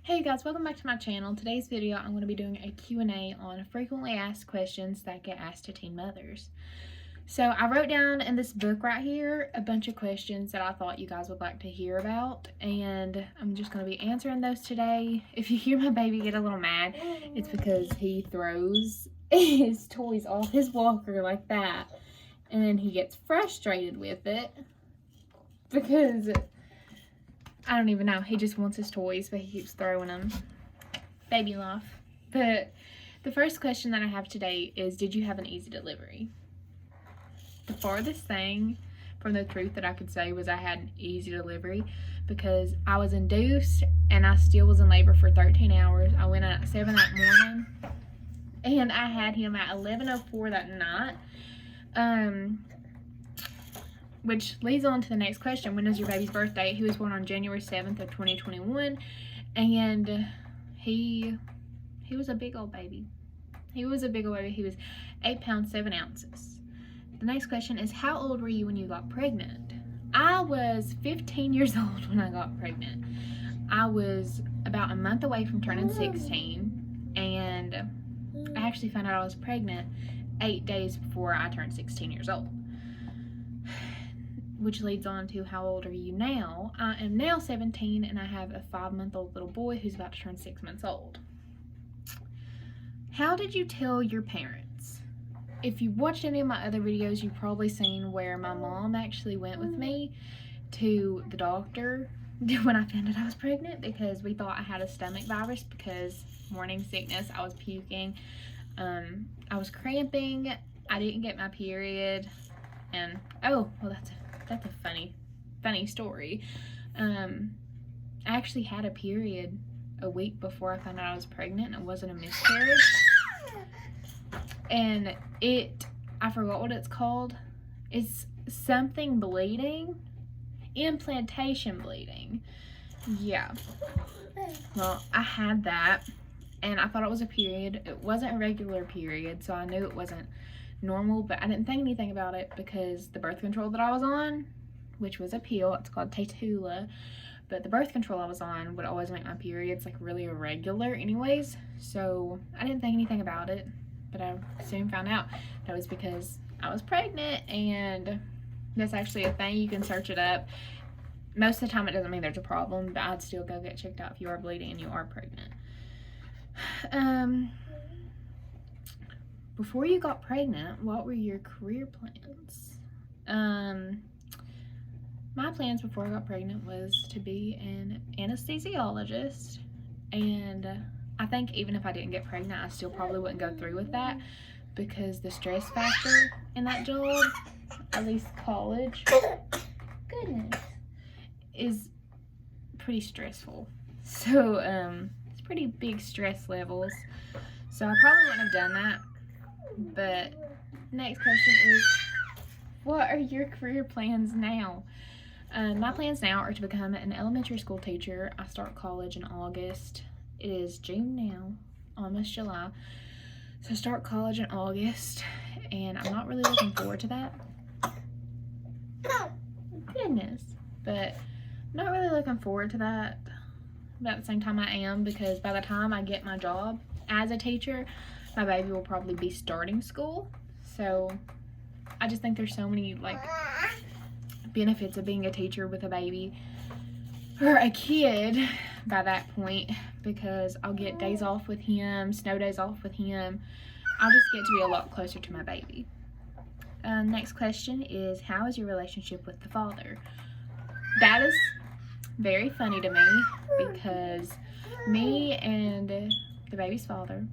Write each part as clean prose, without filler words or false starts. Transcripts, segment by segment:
Hey guys, welcome back to my channel. Today's video I'm going to be doing a Q&A on frequently asked questions that get asked to teen mothers. So I wrote down in this book right here a bunch of questions that I thought you guys would like to hear about, and I'm just going to be answering those today. If you hear my baby get a little mad, it's because he throws his toys off his walker like that, and then he gets frustrated with it because I don't even know. He just wants his toys, but he keeps throwing them. Baby life. But the first question that I have today is, did you have an easy delivery? The farthest thing from the truth that I could say was I had an easy delivery, because I was induced and I still was in labor for 13 hours. I went in at 7 that morning and I had him at 11:04 that night. Which leads on to the next question. When is your baby's birthday? He was born on January 7th of 2021, and he was a big old baby. He was 8 pounds 7 ounces. The next question is, how old were you when you got pregnant? I was 15 years old when I got pregnant. I was about a month away from turning 16, and I actually found out I was pregnant 8 days before I turned 16 years old. Which leads on to, how old are you now? I am now 17, and I have a 5-month-old little boy who's about to turn 6 months old. How did you tell your parents? If you watched any of my other videos, you've probably seen where my mom actually went with me to the doctor when I found out I was pregnant, because we thought I had a stomach virus because morning sickness, I was puking, I was cramping, I didn't get my period, and oh, well, that's a funny story. I actually had a period a week before I found out I was pregnant, and it wasn't a miscarriage. And I forgot what it's called. It's something bleeding. Implantation bleeding. Yeah. Well, I had that, and I thought it was a period. It wasn't a regular period, so I knew it wasn't normal, but I didn't think anything about it because the birth control that I was on, which was a pill, it's called Tatula, but the birth control I was on would always make my periods like really irregular anyways, so I didn't think anything about it. But I soon found out that was because I was pregnant, and that's actually a thing. You can search it up. Most of the time it doesn't mean there's a problem, but I'd still go get checked out if you are bleeding and you are pregnant. Before you got pregnant, what were your career plans? My plans before I got pregnant was to be an anesthesiologist, and I think even if I didn't get pregnant, I still probably wouldn't go through with that, because the stress factor in that job, at least college, goodness, is pretty stressful. So it's pretty big stress levels, so I probably wouldn't have done that. But next question is, what are your career plans now? My plans now are to become an elementary school teacher. I start college in August. It is June now, almost July. So I start college in August, and I'm not really looking forward to that. Goodness. But I'm not really looking forward to that. But at the same time I am, because by the time I get my job as a teacher, my baby will probably be starting school. So I just think there's so many like benefits of being a teacher with a baby or a kid by that point, because I'll get days off with him, snow days off with him. I'll just get to be a lot closer to my baby. Next question is, how is your relationship with the father? That is very funny to me, because me and the baby's father,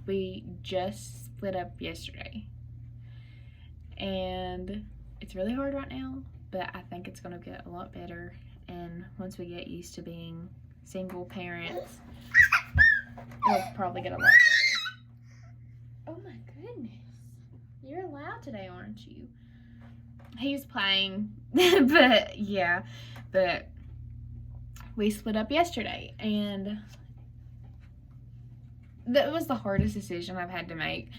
we just split up yesterday, and it's really hard right now, but I think it's gonna get a lot better, and once we get used to being single parents, it'll probably get a lot better. Oh my goodness, you're loud today, aren't you? He's playing. But yeah, but we split up yesterday, and that was the hardest decision I've had to make.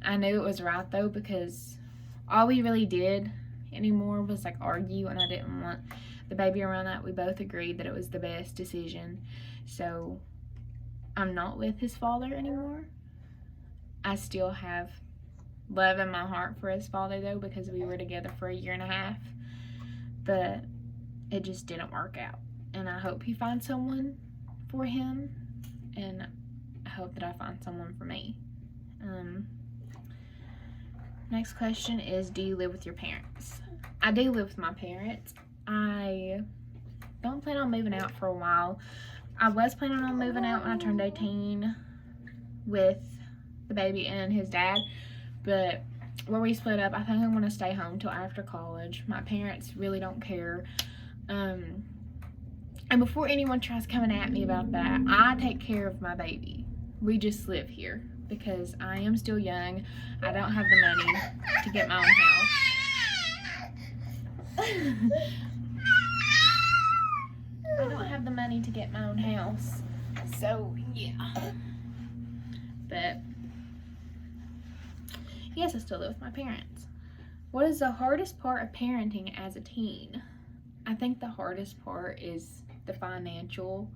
I knew it was right though, because all we really did anymore was like argue, and I didn't want the baby around that, we both agreed that it was the best decision. So I'm not with his father anymore. I still have love in my heart for his father, though, because we were together for 1.5 years. But it just didn't work out. And I hope he finds someone for him. And I hope that I find someone for me. Next question is, do you live with your parents? I do live with my parents. I don't plan on moving out for a while. I was planning on moving out when I turned 18 with the baby and his dad, but where we split up, I think I'm going to stay home till after college. My parents really don't care. And before anyone tries coming at me about that, I take care of my baby. We just live here because I am still young. I don't have the money to get my own house. I don't have the money to get my own house. So, yeah. But, yes, I still live with my parents. What is the hardest part of parenting as a teen? I think the hardest part is the financial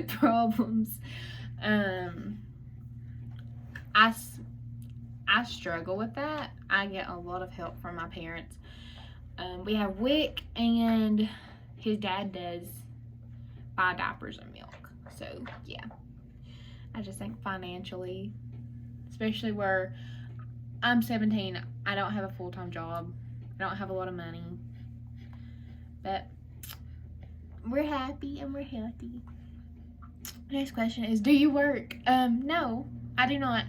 problems. I struggle with that. I get a lot of help from my parents. We have Wick, and his dad does buy diapers and milk. So, yeah. I just think financially, especially where I'm 17, I don't have a full-time job. I don't have a lot of money. But we're happy and we're healthy. Next question is, do you work? No, I do not.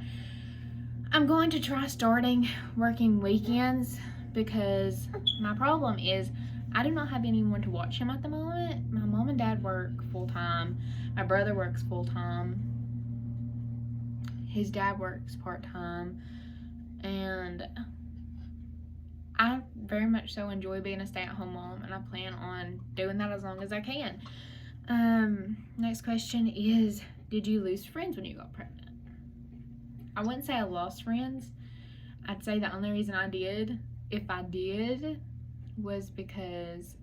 I'm going to try starting working weekends because my problem is I do not have anyone to watch him at the moment. My mom and dad work full-time. My brother works full-time. His dad works part-time. And I very much so enjoy being a stay-at-home mom, and I plan on doing that as long as I can. Next question is, did you lose friends when you got pregnant? I wouldn't say I lost friends. I'd say the only reason I did, if I did, was because,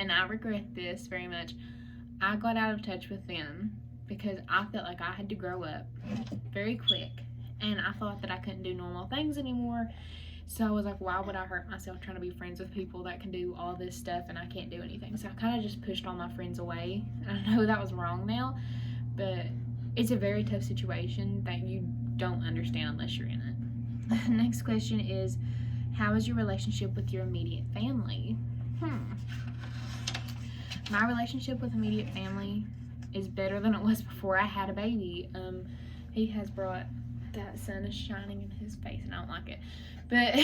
and I regret this very much, I got out of touch with them because I felt like I had to grow up very quick, and I thought that I couldn't do normal things anymore. So I was like, why would I hurt myself trying to be friends with people that can do all this stuff and I can't do anything? So I kind of just pushed all my friends away. I know that was wrong now, but it's a very tough situation that you don't understand unless you're in it. Next question is, how is your relationship with your immediate family? My relationship with immediate family is better than it was before I had a baby. He has brought, that sun is shining in his face and I don't like it. But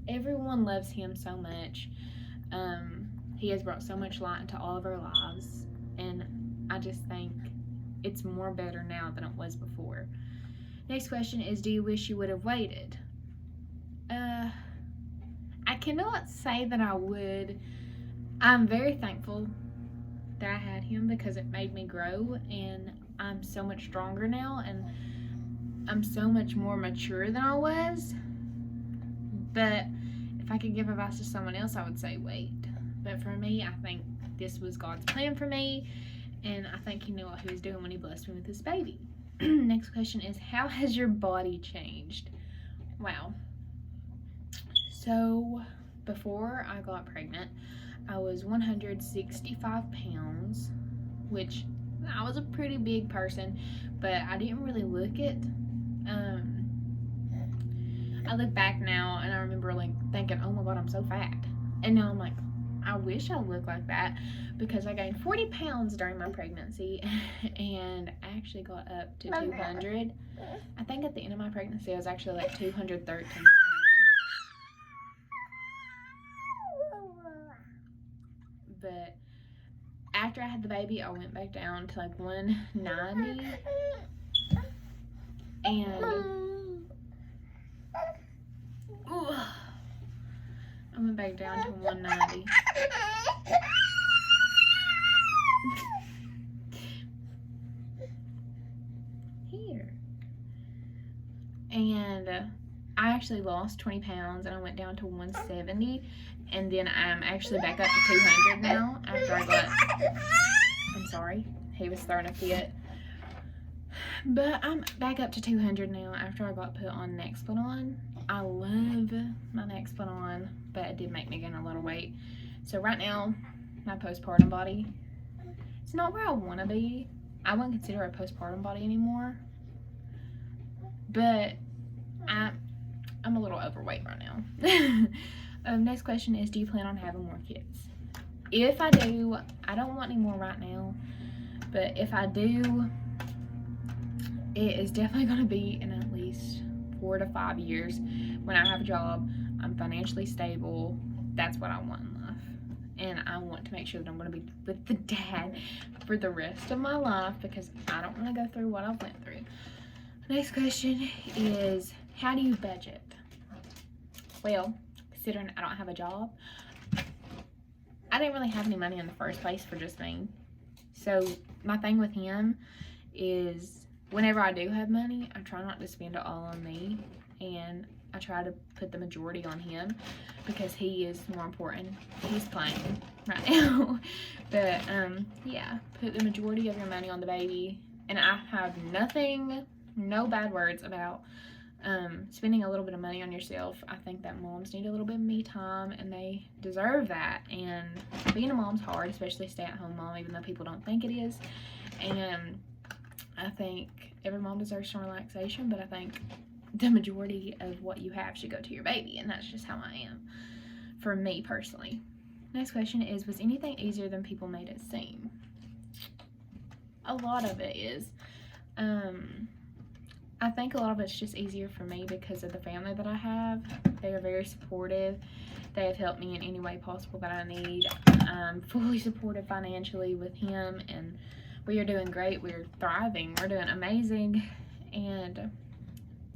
everyone loves him so much. He has brought so much light into all of our lives. And I just think it's more better now than it was before. Next question is, do you wish you would have waited? I cannot say that I would. I'm very thankful that I had him because it made me grow, and I'm so much stronger now, and I'm so much more mature than I was. But if I could give advice to someone else, I would say wait. But for me, I think this was God's plan for me, and I think he knew what he was doing when he blessed me with this baby. Next question is, how has your body changed? Wow. So before I got pregnant, I was 165 pounds, which I was a pretty big person, but I didn't really look it. I look back now and I remember thinking, oh my God, I'm so fat. And now I'm like, I wish I looked like that, because I gained 40 pounds during my pregnancy and I actually got up to 200. I think at the end of my pregnancy I was actually like 213 pounds. But after I had the baby, I went back down to like 190. And I went back down to 190. Here. And I actually lost 20 pounds and I went down to 170, and then I'm actually back up to 200 now after I got, I'm sorry, he was throwing a fit. But I'm back up to 200 now after I got put on Nexplanon. I love my Nexplanon, but it did make me gain a lot of weight. So right now, my postpartum body, it's not where I want to be. I wouldn't consider it a postpartum body anymore. But I'm a little overweight right now. Next question is, do you plan on having more kids? If I do, I don't want any more right now. But if I do, it is definitely going to be in at least 4 to 5 years when I have a job, I'm financially stable. That's what I want in life. And I want to make sure that I'm going to be with the dad for the rest of my life, because I don't want to go through what I've went through. Next question is, how do you budget? Well, considering I don't have a job, I didn't really have any money in the first place for just me. So my thing with him is, whenever I do have money, I try not to spend it all on me, and I try to put the majority on him because he is more important. He's playing right now. But yeah, put the majority of your money on the baby. And I have no bad words about spending a little bit of money on yourself. I think that moms need a little bit of me time, and they deserve that. And being a mom's hard, especially stay-at-home mom, even though people don't think it is. And I think every mom deserves some relaxation, but I think the majority of what you have should go to your baby, and that's just how I am, for me personally. Next question is, was anything easier than people made it seem? A lot of it is. I think a lot of it's just easier for me because of the family that I have. They are very supportive. They have helped me in any way possible that I need. I'm fully supported financially with him, and we are doing great. We're thriving. We're doing amazing. And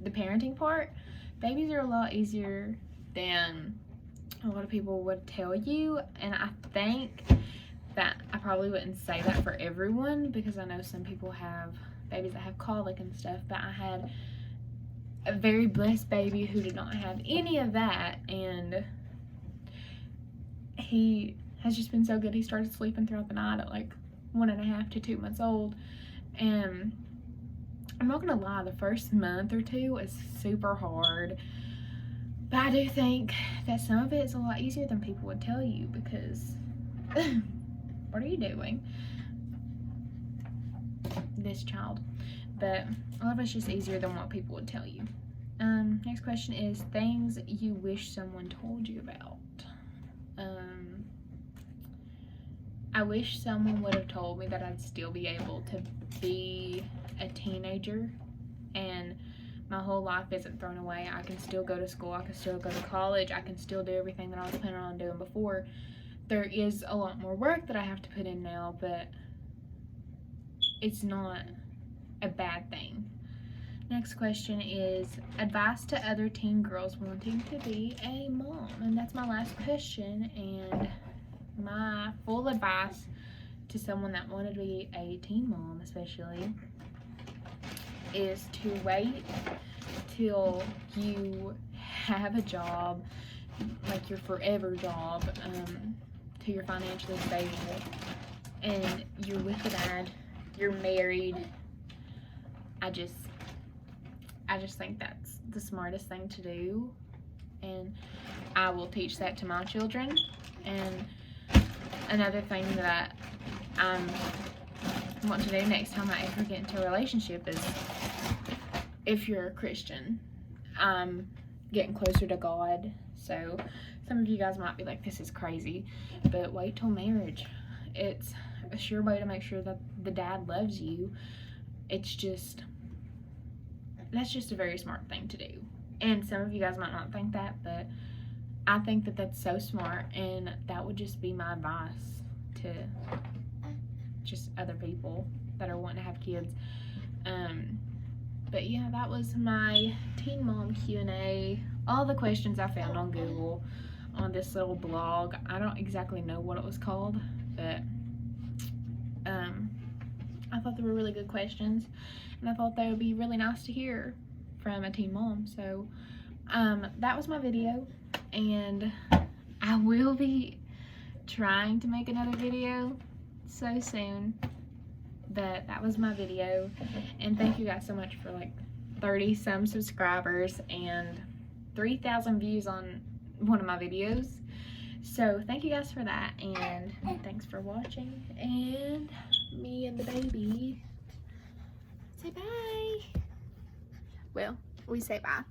the parenting part, babies are a lot easier than a lot of people would tell you. And I think that I probably wouldn't say that for everyone, because I know some people have babies that have colic and stuff, but I had a very blessed baby who did not have any of that, and he has just been so good. He started sleeping throughout the night at like 1.5 to 2 months old, and I'm not gonna lie, the first month or two was super hard, but I do think that some of it is a lot easier than people would tell you, because what are you doing? This child. But a lot of it's just easier than what people would tell you. Next question is, things you wish someone told you about. I wish someone would have told me that I'd still be able to be a teenager and my whole life isn't thrown away. I can still go to school, I can still go to college, I can still do everything that I was planning on doing before. There is a lot more work that I have to put in now, but it's not a bad thing. Next question is, advice to other teen girls wanting to be a mom. And that's my last question, and my full advice to someone that wanted to be a teen mom especially is to wait till you have a job, like your forever job, till you're financially stable and you're with a dad, you're married. I just think that's the smartest thing to do, and I will teach that to my children. And another thing that I want to do next time I ever get into a relationship is, if you're a Christian, I'm getting closer to God. So some of you guys might be like, this is crazy, but wait till marriage. It's a sure way to make sure that the dad loves you. It's just, that's just a very smart thing to do. And some of you guys might not think that, but I think that that's so smart, and that would just be my advice to just other people that are wanting to have kids. But yeah, that was my teen mom Q&A. All the questions I found on Google on this little blog. I don't exactly know what it was called, but I thought they were really good questions, and I thought they would be really nice to hear from a teen mom. So that was my video, and I will be trying to make another video so soon. But that was my video, and thank you guys so much for like 30 some subscribers and 3,000 views on one of my videos. So thank you guys for that, and thanks for watching. And me and the baby say bye. Well, we say bye.